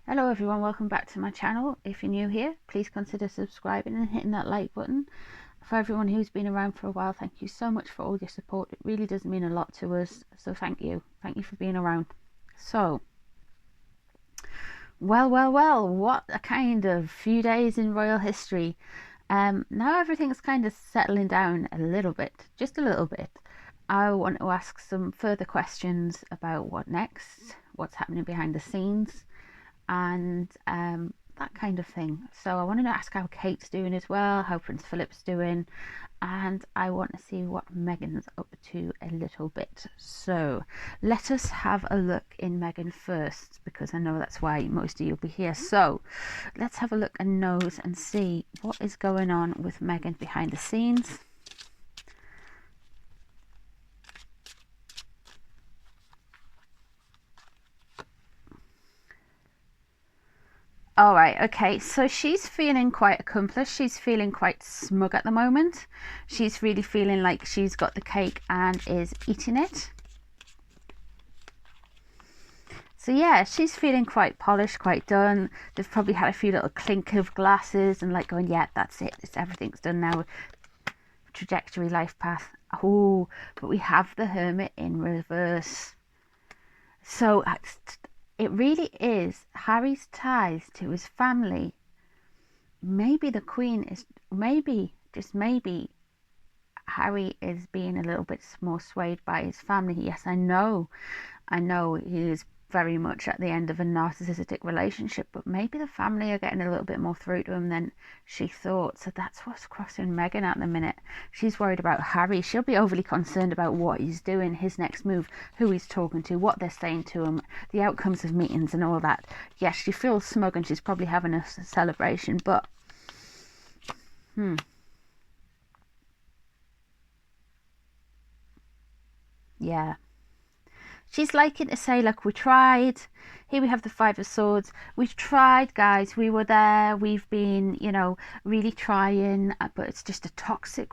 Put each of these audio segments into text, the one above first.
Hello everyone, welcome back to my channel. If you're new here, please consider subscribing and hitting that like button. For everyone who's been around for a while, thank you so much for all your support. It really does mean a lot to us, so thank you for being around. So well, what a kind of few days in royal history. Now everything's kind of settling down a little bit, just a little bit. I want to ask some further questions about what next, what's happening behind the scenes, and that kind of thing. So I wanted to ask how Kate's doing as well, how Prince Philip's doing, and I want to see what Meghan's up to a little bit. So let us have a look in Meghan first, because I know that's why most of you will be here. So let's have a look and nose and see what is going on with Meghan behind the scenes. All right, okay, so she's feeling quite accomplished. She's feeling quite smug at the moment. She's really feeling like she's got the cake and is eating it. So yeah, she's feeling quite polished, quite done. They've probably had a few little clink of glasses and like going, yeah, that's it. Everything's done now. Trajectory, life path. Oh, but we have the Hermit in reverse. So it really is Harry's ties to his family. Maybe the Queen is, just maybe, Harry is being a little bit more swayed by his family. Yes, I know he is very much at the end of a narcissistic relationship, but maybe the family are getting a little bit more through to him than she thought. So that's what's crossing Meghan at the minute. She's worried about Harry. She'll be overly concerned about what he's doing, his next move, who he's talking to, what they're saying to him, the outcomes of meetings and all that. Yes, she feels smug and she's probably having a celebration, but yeah, she's liking to say, look, we tried. Here we have the Five of Swords. We've tried, guys. We were there. We've been, really trying, but it's just a toxic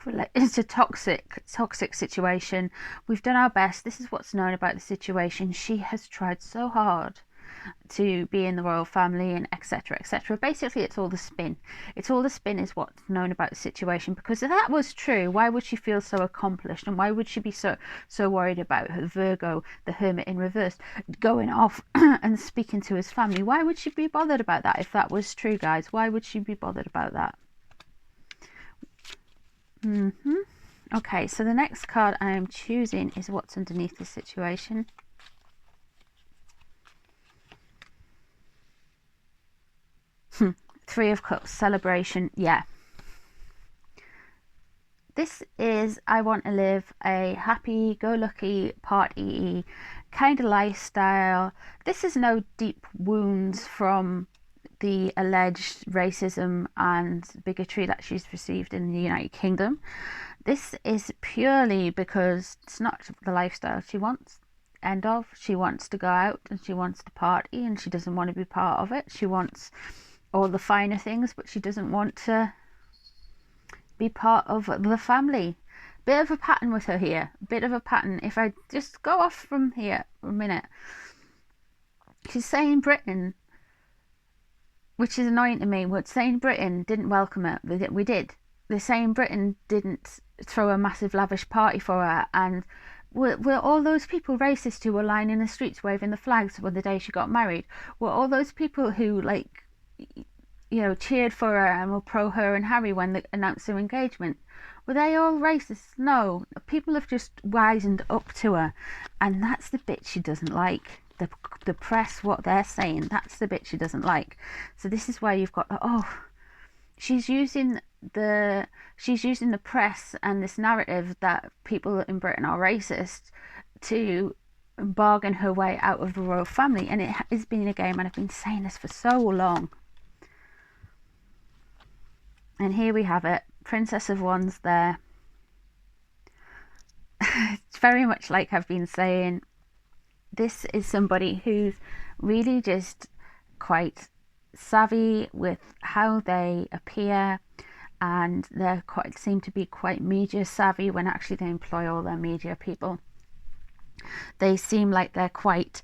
situation. We've done our best. This is what's known about the situation. She has tried so hard to be in the royal family and etc, etc. Basically, it's all the spin. Is what's known about the situation, because if that was true, why would she feel so accomplished, and why would she be so worried about her Virgo, the Hermit in reverse, going off and speaking to his family? Why would she be bothered about that if that was true, guys? Why would she be bothered about that? Okay, so the next card I am choosing is what's underneath the situation. Three of Cups, celebration. Yeah, this is, I want to live a happy-go-lucky, party kind of lifestyle. This is no deep wounds from the alleged racism and bigotry that she's received in the United Kingdom. This is purely because it's not the lifestyle she wants. End of. She wants to go out and she wants to party, and she doesn't want to be part of it. She wants all the finer things, but she doesn't want to be part of the family. Bit of a pattern with her here. Bit of a pattern. If I just go off from here for a minute, she's saying Britain, which is annoying to me. We're saying Britain didn't welcome her. We did. They're saying Britain didn't throw a massive lavish party for her, and were all those people racist who were lying in the streets waving the flags on the day she got married? Were all those people who, like, cheered for her and were pro her and Harry when they announced their engagement, were they all racist? No, people have just wisened up to her, and that's the bit she doesn't like. The press, what they're saying, that's the bit she doesn't like. So this is why you've got, she's using the press and this narrative that people in Britain are racist to bargain her way out of the royal family, and it has been a game, and I've been saying this for so long. And here we have it, Princess of Wands there. It's very much like I've been saying, this is somebody who's really just quite savvy with how they appear, and they seem to be quite media savvy when actually they employ all their media people. They seem like they're quite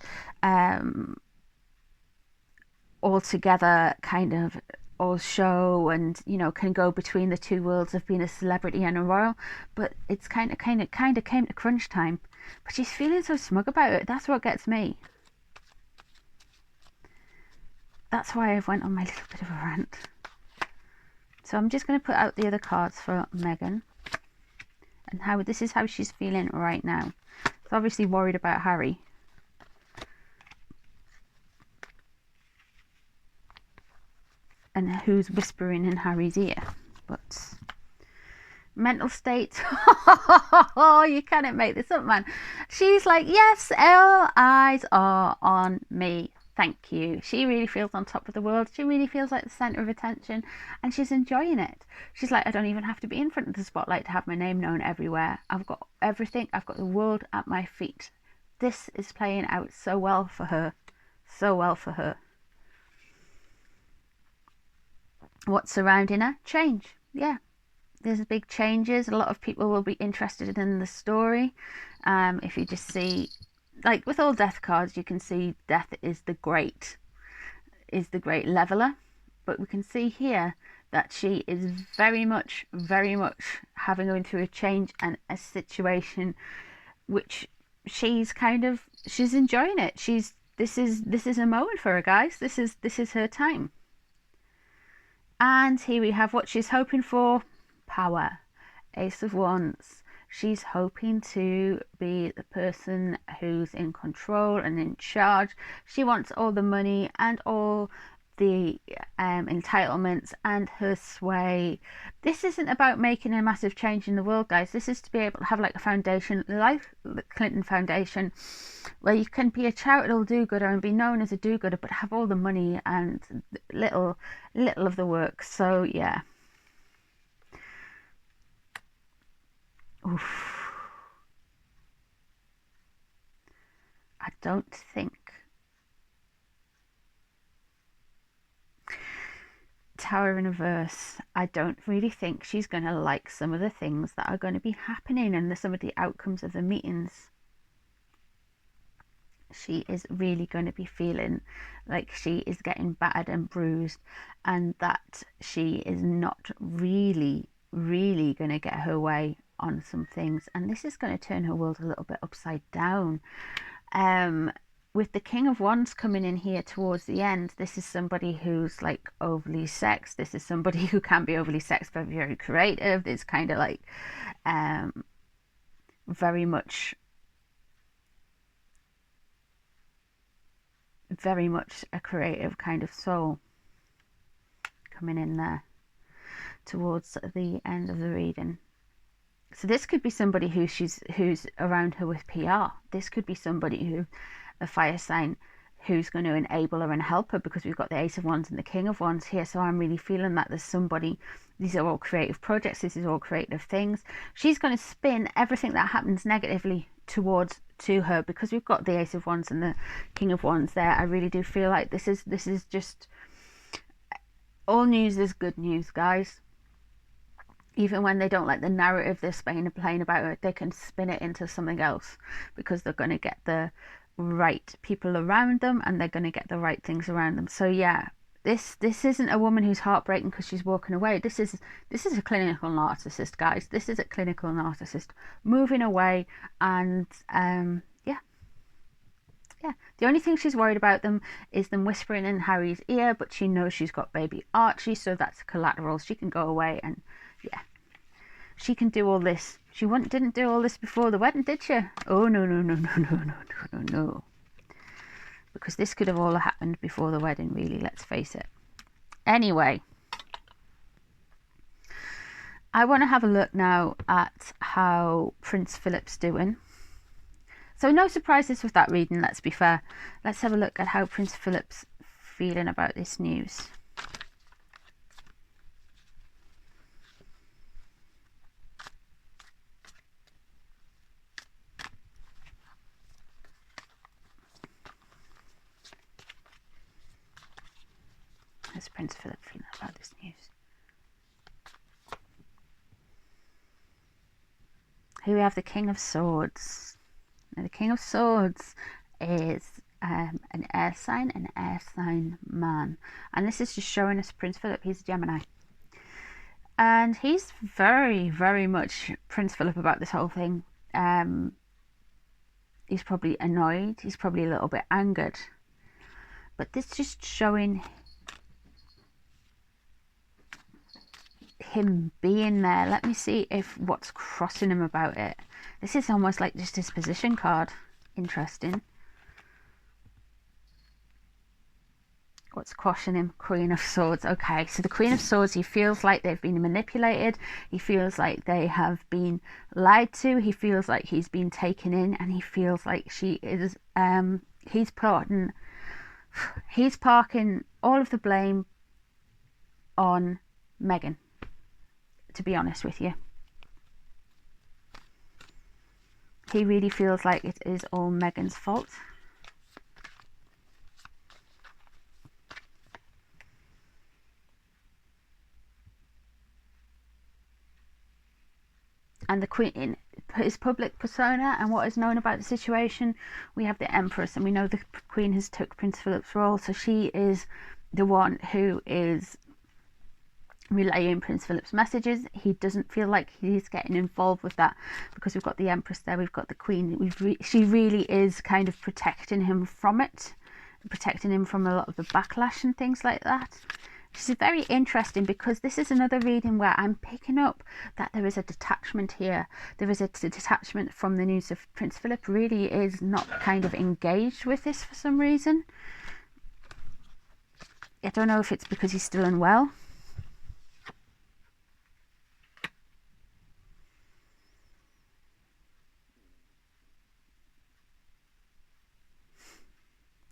all together kind of all show and, you know, can go between the two worlds of being a celebrity and a royal. But it's kind of came to crunch time. But she's feeling so smug about it. That's what gets me. That's why I've went on my little bit of a rant. So I'm just going to put out the other cards for Meghan. And how this is how she's feeling right now. She's obviously worried about Harry. And who's whispering in Harry's ear. But mental state. Oh, you cannot make this up, man. She's like, yes, all eyes are on me. Thank you. She really feels on top of the world. She really feels like the centre of attention, and she's enjoying it. She's like, I don't even have to be in front of the spotlight to have my name known everywhere. I've got everything. I've got the world at my feet. This is playing out so well for her. So well for her. What's surrounding her? Change. Yeah. There's big changes. A lot of people will be interested in the story. If you just see, like with all death cards, you can see death is the great leveler. But we can see here that she is very much going through a change and a situation which she's enjoying it. This is a moment for her, guys. This is her time. And here we have what she's hoping for. Power. Ace of Wands. She's hoping to be the person who's in control and in charge. She wants all the money and all the entitlements and her sway. This isn't about making a massive change in the world, guys. This is to be able to have like a foundation, like the Clinton Foundation, where you can be a charitable do-gooder and be known as a do-gooder, but have all the money and little of the work. So yeah. Oof. I don't think Tower in reverse. I don't really think she's going to like some of the things that are going to be happening and some of the outcomes of the meetings. She is really going to be feeling like she is getting battered and bruised, and that she is not really going to get her way on some things, and this is going to turn her world a little bit upside down. With the King of Wands coming in here towards the end, this is somebody who's like overly sexed. This is somebody who can be overly sexed but very creative. It's kind of like very much a creative kind of soul coming in there towards the end of the reading. So this could be somebody who's around her with PR. This could be somebody who, a fire sign, who's going to enable her and help her, because we've got the Ace of Wands and the King of Wands here. So I'm really feeling that there's somebody, these are all creative projects, this is all creative things. She's going to spin everything that happens negatively to her, because we've got the Ace of Wands and the King of Wands there. I really do feel like this is just, all news is good news, guys. Even when they don't like the narrative they're playing about it, they can spin it into something else, because they're going to get the right people around them and they're going to get the right things around them. So yeah, this isn't a woman who's heartbreaking because she's walking away. This is a clinical narcissist, guys. This is a clinical narcissist moving away, and yeah. The only thing she's worried about them is them whispering in Harry's ear, but she knows she's got baby Archie, so that's collateral. She can go away and yeah, she can do all this. She didn't do all this before the wedding, did she? Oh no. Because this could have all happened before the wedding, really, let's face it. Anyway, I want to have a look now at how Prince Philip's doing. So no surprises with that reading, let's be fair. Let's have a look at how Prince Philip's feeling about this news. How's Prince Philip feeling about this news? Here we have the King of Swords. Now the King of Swords is an air sign man. And this is just showing us Prince Philip. He's a Gemini. And he's very, very much Prince Philip about this whole thing. He's probably annoyed. He's probably a little bit angered. But this just showing him being there. Let me see if what's crossing him about it. This is almost like just his position card. Interesting. What's crossing him? Queen of Swords. Okay, so the Queen of Swords, he feels like they've been manipulated. He feels like they have been lied to. He feels like he's been taken in, and he feels like she is he's parking all of the blame on Meghan, to be honest with you. He really feels like it is all Meghan's fault. And the Queen, in his public persona and what is known about the situation, we have the Empress, and we know the Queen has took Prince Philip's role, so she is the one who is relaying Prince Philip's messages. He doesn't feel like he's getting involved with that because we've got the Empress there, we've got the Queen. She really is kind of protecting him from it, protecting him from a lot of the backlash and things like that. This is very interesting because this is another reading where I'm picking up that there is a detachment here. There is a detachment from the news of Prince Philip really is not kind of engaged with this for some reason. I don't know if it's because he's still unwell.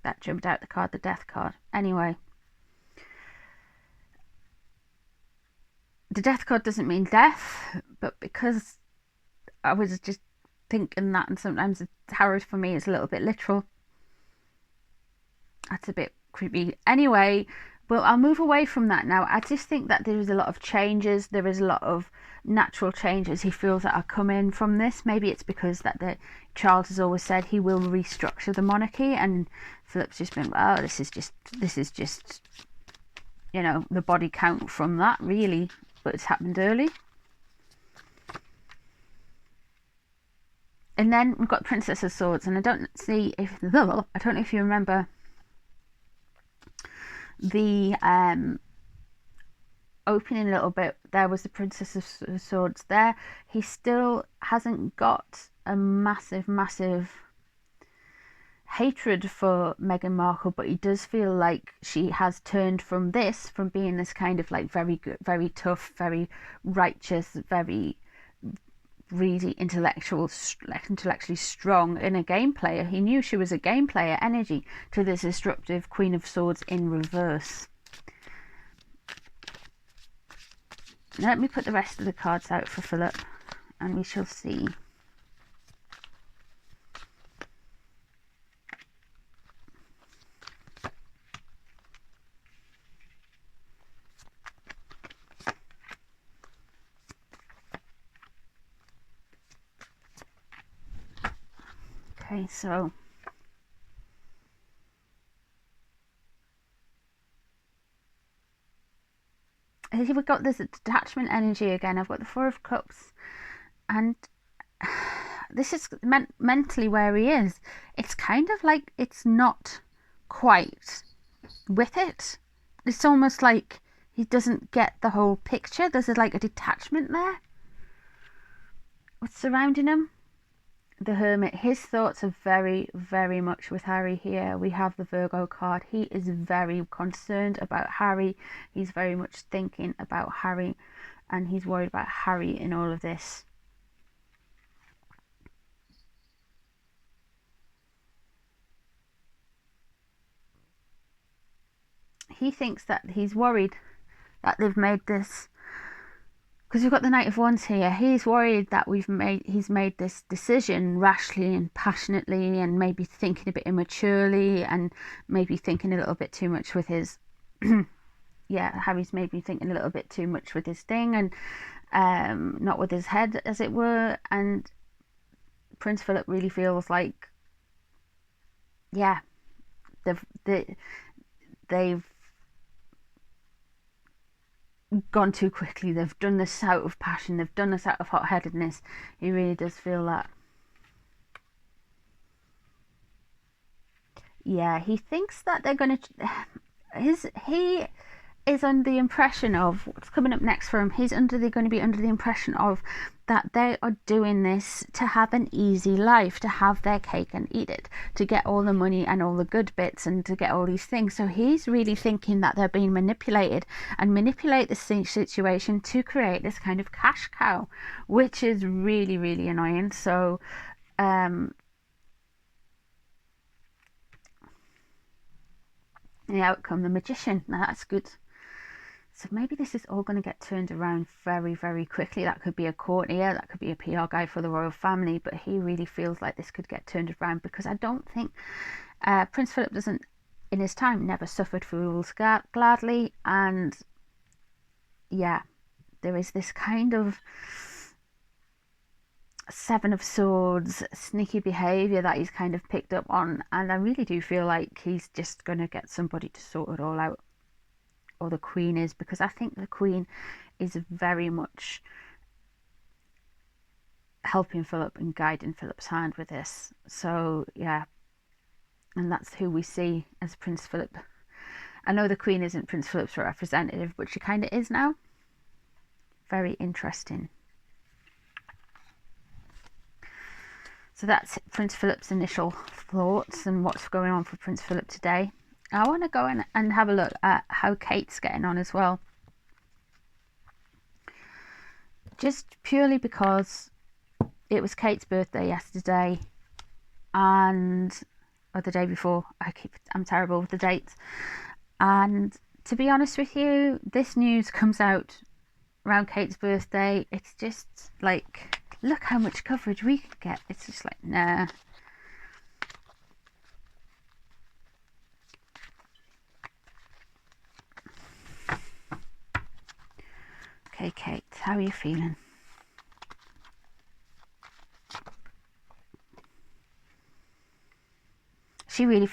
That jumped out the card, the Death card. Anyway. The Death card doesn't mean death, but because I was just thinking that, and sometimes the tarot for me is a little bit literal, that's a bit creepy. Anyway, well, I'll move away from that now. I just think that there is a lot of changes. There is a lot of natural changes he feels that are coming from this. Maybe it's because that Charles has always said he will restructure the monarchy, and Philip's just been, well, this is just, you know, the body count from that, really. But it's happened early. And then we've got Princess of Swords, and I don't know if you remember the opening a little bit. There was the Princess of Swords there. He still hasn't got a massive hatred for Meghan Markle, but he does feel like she has turned from being this kind of like very good, very tough, very righteous, very really intellectually strong in a game player. He knew she was a game player energy, to this disruptive Queen of Swords in reverse. Now let me put the rest of the cards out for Philip, and we shall see. Okay, so here we've got this detachment energy again. I've got the Four of Cups, and this is mentally where he is. It's kind of like it's not quite with it. It's almost like he doesn't get the whole picture. There's like a detachment there. What's surrounding him? The Hermit. His thoughts are very, very much with Harry here. We have the Virgo card. He is very concerned about Harry. He's very much thinking about Harry, and he's worried about Harry in all of this. He thinks that he's worried that they've made this, because we've got the Knight of Wands here. He's worried that he's made this decision rashly and passionately, and maybe thinking a bit immaturely, and maybe thinking a little bit too much with his yeah, Harry's maybe thinking a little bit too much with his thing, and not with his head, as it were. And Prince Philip really feels like, yeah, they've gone too quickly. They've done this out of passion. They've done this out of hot-headedness. He really does feel that. Yeah, he thinks that they're going to... He is under the impression of what's coming up next for him. He's going to be under the impression of that they are doing this to have an easy life, to have their cake and eat it, to get all the money and all the good bits and to get all these things. So he's really thinking that they're being manipulated and manipulate the situation to create this kind of cash cow, which is really, really annoying. So the outcome, the magician. Now that's good. So maybe this is all going to get turned around very, very quickly. That could be a courtier, that could be a PR guy for the royal family, but he really feels like this could get turned around, because I don't think Prince Philip doesn't, in his time, never suffered fools gladly. And yeah, there is this kind of Seven of Swords sneaky behaviour that he's kind of picked up on, and I really do feel like he's just going to get somebody to sort it all out, or the Queen is, because I think the Queen is very much helping Philip and guiding Philip's hand with this. So yeah, and that's who we see as Prince Philip. I know the Queen isn't Prince Philip's representative, but she kind of is now. Very interesting. So that's Prince Philip's initial thoughts and what's going on for Prince Philip today. I want to go in and have a look at how Kate's getting on as well. Just purely because it was Kate's birthday yesterday, or the day before. I'm terrible with the dates. And to be honest with you, this news comes out around Kate's birthday. It's just like, look how much coverage we could get. It's just like, nah. Okay, Kate, how are you feeling?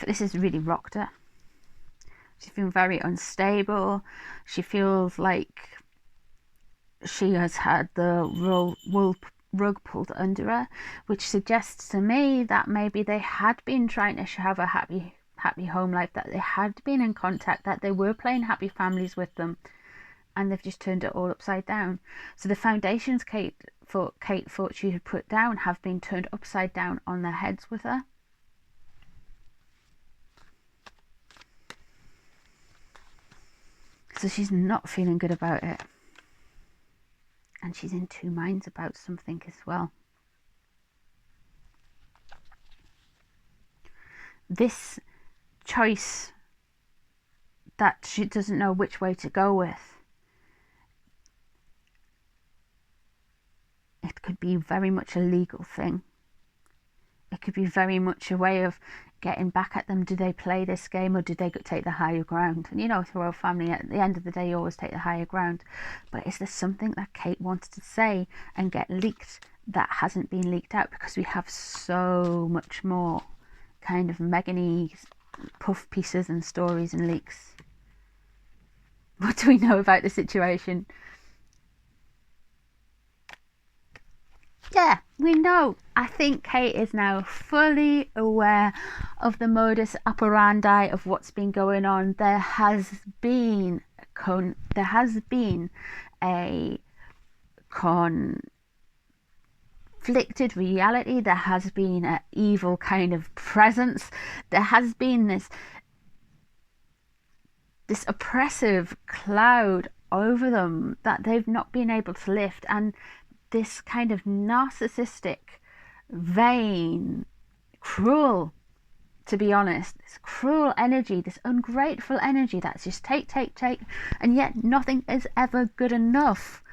This has really rocked her. She's feeling very unstable. She feels like she has had the rug pulled under her, which suggests to me that maybe they had been trying to have a happy home life, that they had been in contact, that they were playing happy families with them, and they've just turned it all upside down. So the foundations Kate thought she had put down have been turned upside down on their heads with her. So she's not feeling good about it. And she's in two minds about something as well. This choice that she doesn't know which way to go with, it could be very much a legal thing. It could be very much a way of getting back at them. Do they play this game, or do they take the higher ground? And you know, the royal family, at the end of the day, you always take the higher ground. But is there something that Kate wanted to say and get leaked that hasn't been leaked out? Because we have so much more kind of Meghan-y puff pieces and stories and leaks. What do we know about the situation? Yeah, we know. I think Kate is now fully aware of the modus operandi of what's been going on. There has been a conflicted reality. There has been an evil kind of presence. There has been this oppressive cloud over them that they've not been able to lift, and this kind of narcissistic, vain, cruel, to be honest, this cruel energy, this ungrateful energy that's just take, and yet nothing is ever good enough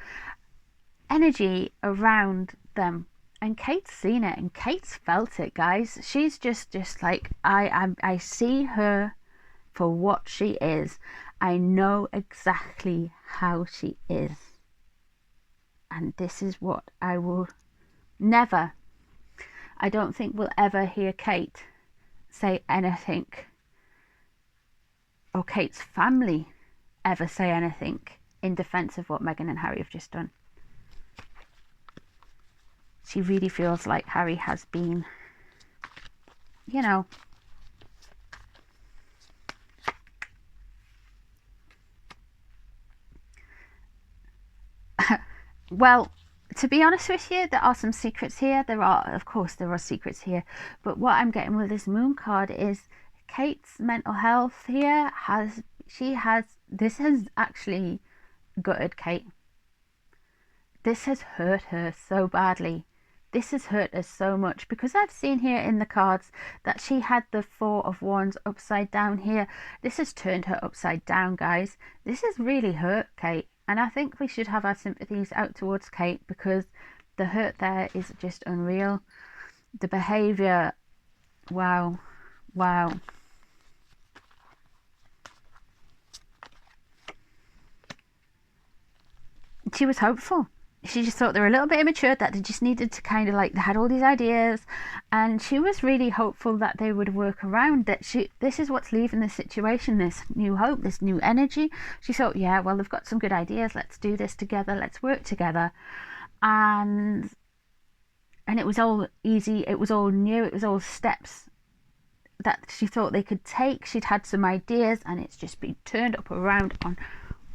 energy around them. And Kate's seen it, and Kate's felt it, guys. She's just like, I see her for what she is. I know exactly how she is. And this is what I will never, I don't think we'll ever hear Kate say anything or Kate's family ever say anything in defense of what Meghan and Harry have just done. She really feels like Harry has been, you know, well, to be honest with you, there are some secrets here. Of course, there are secrets here. But what I'm getting with this moon card is Kate's mental health here this has actually gutted Kate. This has hurt her so badly. This has hurt her so much, because I've seen here in the cards that she had the Four of Wands upside down here. This has turned her upside down, guys. This has really hurt Kate. And I think we should have our sympathies out towards Kate, because the hurt there is just unreal. The behaviour, wow, wow. She was hopeful. She just thought they were a little bit immature, that they just needed to kind of like, they had all these ideas, and she was really hopeful that they would work around that. This is what's leaving this situation, this new hope, this new energy. She thought, yeah, well, they've got some good ideas, let's do this together, let's work together. And it was all easy, it was all new, it was all steps that she thought they could take. She'd had some ideas, and it's just been turned up around on,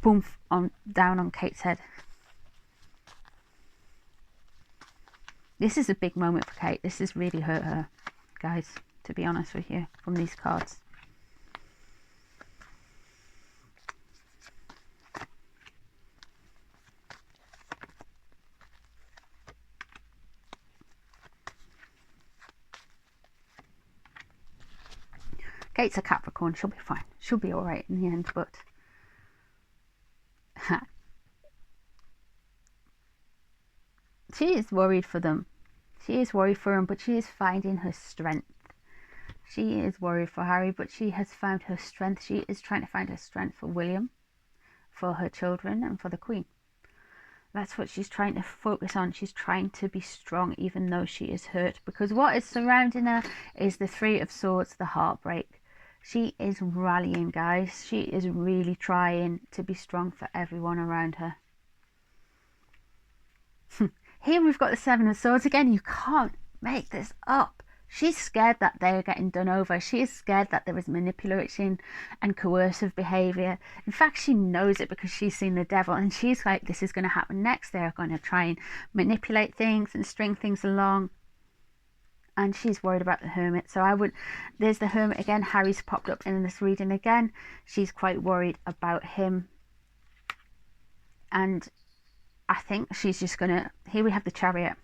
boom, on down on Kate's head. This is a big moment for Kate. This has really hurt her, guys, to be honest with you, from these cards. Kate's a Capricorn. She'll be fine. She'll be all right in the end, but she is worried for them. She is worried for him, but she is finding her strength. She is worried for Harry, but she has found her strength. She is trying to find her strength for William, for her children, and for the Queen. That's what she's trying to focus on. She's trying to be strong, even though she is hurt, because what is surrounding her is the Three of Swords, the heartbreak. She is rallying, guys. She is really trying to be strong for everyone around her. Here we've got the Seven of Swords again. You can't make this up. She's scared that they're getting done over. She is scared that there is manipulation and coercive behaviour. In fact, she knows it because she's seen the devil, and she's like, this is going to happen next. They're going to try and manipulate things and string things along. And she's worried about the Hermit. So there's the Hermit again. Harry's popped up in this reading again. She's quite worried about him. And I think she's just going to, here we have the Chariot.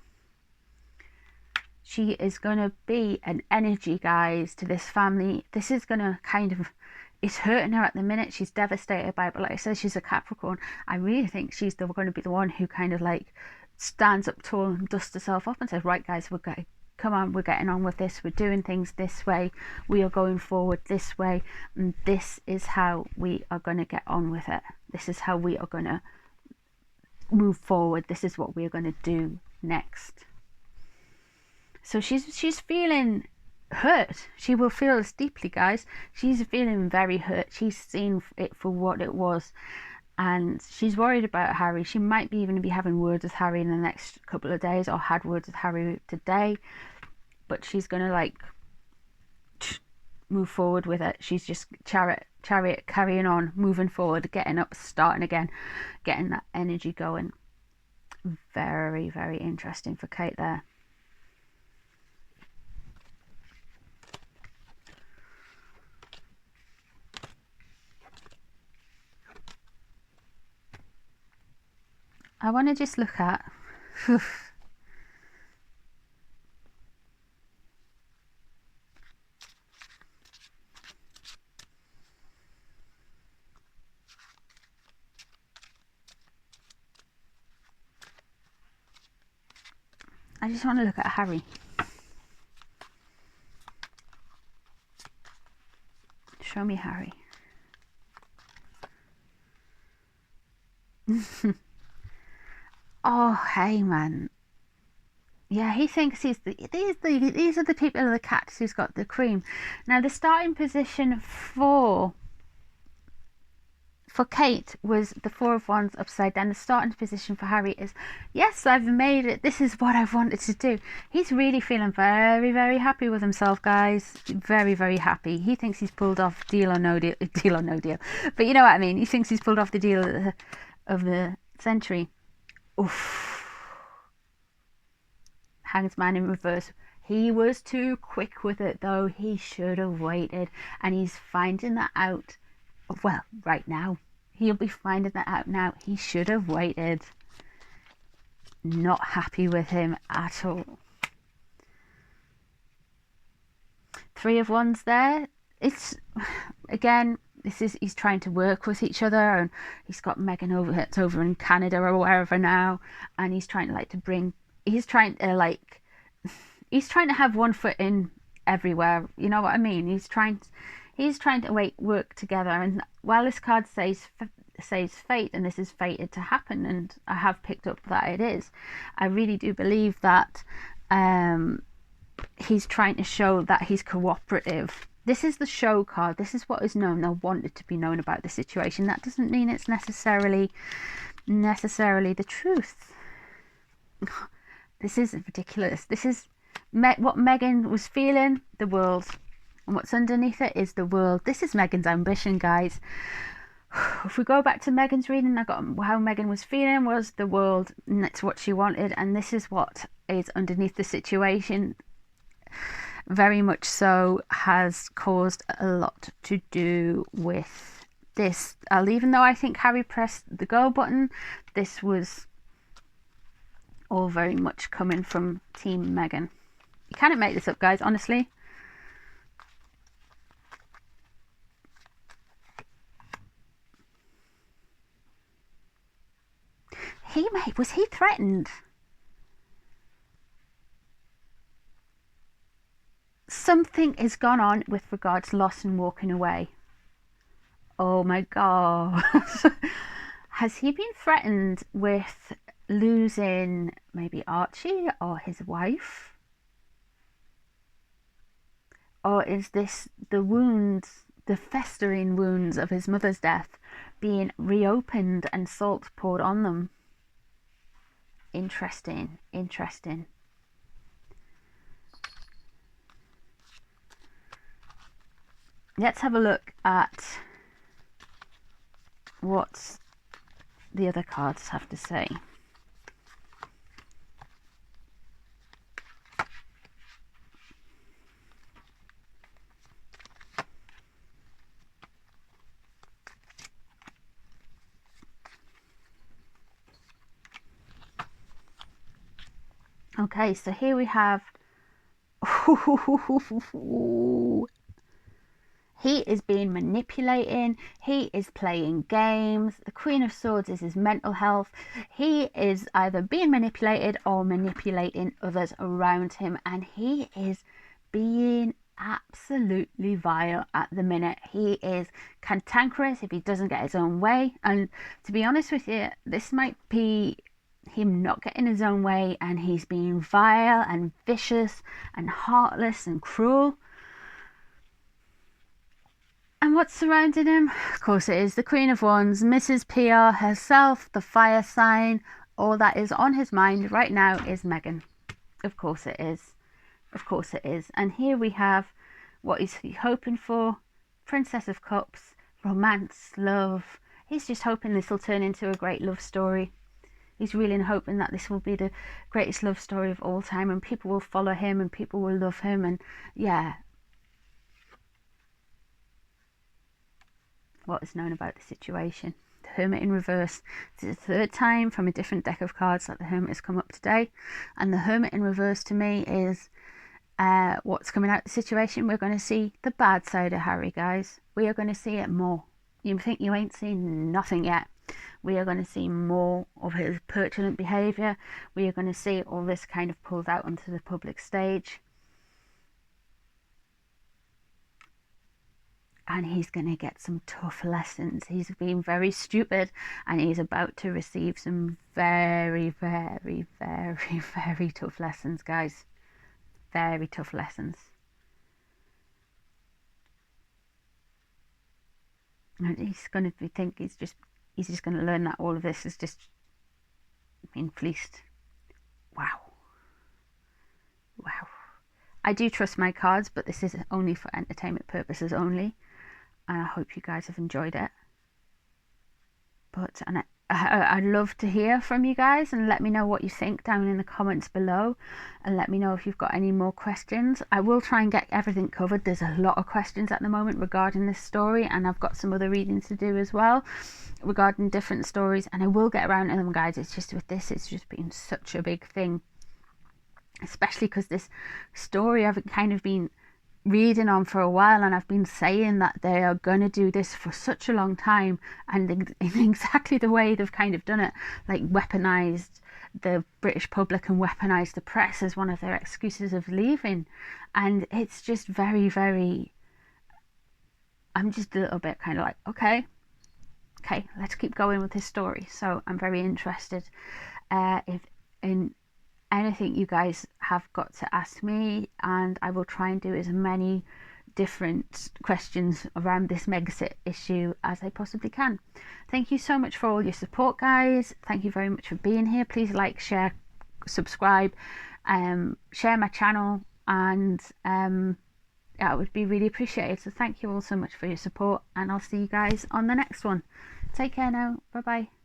She is going to be an energy, guys, to this family. This is going to kind of, it's hurting her at the minute. She's devastated by it. But like I said, she's a Capricorn. I really think she's going to be the one who kind of like stands up tall and dusts herself up and says, right, guys, come on, we're getting on with this. We're doing things this way. We are going forward this way. And this is how we are going to get on with it. This is how we are going to move forward. This is what we're going to do next. So she's feeling hurt. She will feel this deeply, guys. She's feeling very hurt. She's seen it for what it was, and she's worried about Harry. She might be even be having words with Harry in the next couple of days, or had words with Harry today, but she's gonna like move forward with it. She's just chariot carrying on, moving forward, getting up, starting again, getting that energy going. Very, very interesting for Kate there. I want to just look at I just want to look at Harry. Show me Harry. Oh, hey, man. Yeah, he thinks these are the people of the cats who's got the cream. Now, the starting position for for Kate was the Four of Wands upside down. The starting position for Harry is, yes, I've made it. This is what I wanted to do. He's really feeling very, very happy with himself, guys. Very, very happy. He thinks he's pulled off deal or no deal. Deal or no deal. But you know what I mean. He thinks he's pulled off the deal of the century. Oof. Hanged Man in reverse. He was too quick with it, though. He should have waited. And he's finding that out. Well, right now. He'll be finding that out now. He should have waited. Not happy with him at all. Three of Wands there. It's, again, he's trying to work with each other, and he's got Megan over in Canada or wherever now, and he's trying to he's trying to have one foot in everywhere. You know what I mean? He's trying to work together. And while this card says fate, and this is fated to happen, and I have picked up that it is, I really do believe that he's trying to show that he's cooperative. This is the show card. This is what is known or wanted to be known about the situation. That doesn't mean it's necessarily the truth. This is ridiculous. This is what Megan was feeling, the world. And what's underneath it is the world. This is Megan's ambition, guys. If we go back to Megan's reading, I got how Megan was feeling was the world, and that's what she wanted. And this is what is underneath the situation. Very much so has caused a lot to do with this. Even though I think Harry pressed the go button, this was all very much coming from Team Megan. You cannot make this up, guys, honestly. Was he threatened? Something has gone on with regards to loss and walking away. Oh my God. Has he been threatened with losing maybe Archie or his wife? Or is this the wounds, the festering wounds of his mother's death being reopened and salt poured on them? Interesting. Let's have a look at what the other cards have to say. Okay, so here we have he is being manipulating, he is playing games. The Queen of Swords is his mental health. He is either being manipulated or manipulating others around him, and he is being absolutely vile at the minute. He is cantankerous if he doesn't get his own way, and to be honest with you, this might be him not getting his own way, and he's being vile and vicious and heartless and cruel. And what's surrounding him? Of course it is the Queen of Wands, Mrs. PR herself, the fire sign. All that is on his mind right now is Megan. Of course it is. Of course it is. And here we have what is he hoping for? Princess of Cups, romance, love. He's just hoping this will turn into a great love story. He's really hoping that this will be the greatest love story of all time, and people will follow him and people will love him, and yeah. What is known about the situation? The Hermit in reverse. This is the third time from a different deck of cards that the Hermit has come up today, and the Hermit in reverse to me is what's coming out of the situation. We're going to see the bad side of Harry, guys. We are going to see it more. You think you ain't seen nothing yet. We are going to see more of his petulant behaviour. We are going to see all this kind of pulled out onto the public stage. And he's going to get some tough lessons. He's been very stupid, and he's about to receive some very, very, very, very tough lessons, guys. Very tough lessons. And he's going to think he's just going to learn that all of this is just being fleeced. Wow. I do trust my cards, but this is only for entertainment purposes only, and I hope you guys have enjoyed it. But I'd love to hear from you guys, and let me know what you think down in the comments below, and let me know if you've got any more questions. I will try and get everything covered. There's a lot of questions at the moment regarding this story, and I've got some other readings to do as well regarding different stories, and I will get around to them, guys. It's just with this, it's just been such a big thing, especially because this story I've kind of been reading on for a while, and I've been saying that they are going to do this for such a long time, and in exactly the way they've kind of done it, like weaponized the British public and weaponized the press as one of their excuses of leaving. And it's just very, very, I'm just a little bit kind of like, okay, let's keep going with this story. So I'm very interested if in anything you guys have got to ask me, and I will try and do as many different questions around this Megxit issue as I possibly can. Thank you so much for all your support, guys. Thank you very much for being here. Please like, share, subscribe, share my channel, and that would be really appreciated. So thank you all so much for your support, and I'll see you guys on the next one. Take care now. Bye bye.